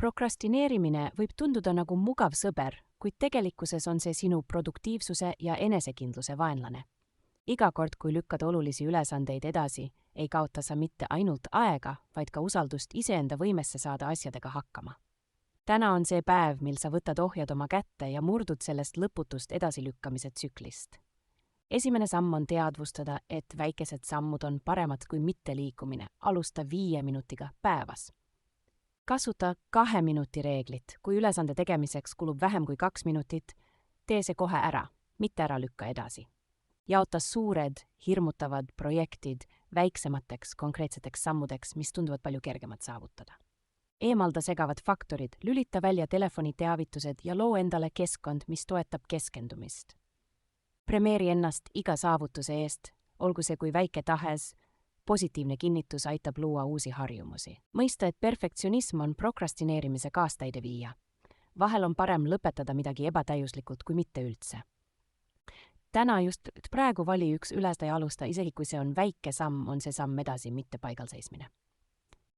Prokrastineerimine võib tunduda nagu mugav sõber, kuid tegelikkuses on see sinu produktiivsuse ja enesekindluse vaenlane. Iga kord, kui lükkad olulisi ülesandeid edasi, ei kaota sa mitte ainult aega, vaid ka usaldust iseenda võimesse saada asjadega hakkama. Täna on see päev, mil sa võtad ohjad oma kätte ja murdud sellest lõputust edasilükkamise tsüklist. Esimene samm on teadvustada, et väikesed sammud on paremad kui mitteliikumine. Alusta 5 minutiga päevas. Kasuta 2 minuti reeglit. Kui ülesande tegemiseks kulub vähem kui 2 minutit, tee see kohe ära, mitte ära lükka edasi. Jaota suured, hirmutavad projektid väiksemateks konkreetseteks sammudeks, mis tunduvad palju kergemad saavutada. Eemalda segavad faktorid, lülita välja telefoni teavitused ja loo endale keskkond, mis toetab keskendumist. Premeeri ennast iga saavutuse eest, olgu see kui väike tahes, positiivne kinnitus aitab luua uusi harjumusi. Mõista, et perfektsionism on prokrastineerimise kaastäideviija. Vahel on parem lõpetada midagi ebatäiuslikult kui mitte üldse. Täna just praegu vali üks üles ja alusta, isegi kui see on väike samm, on see samm edasi, mitte paigalseismine.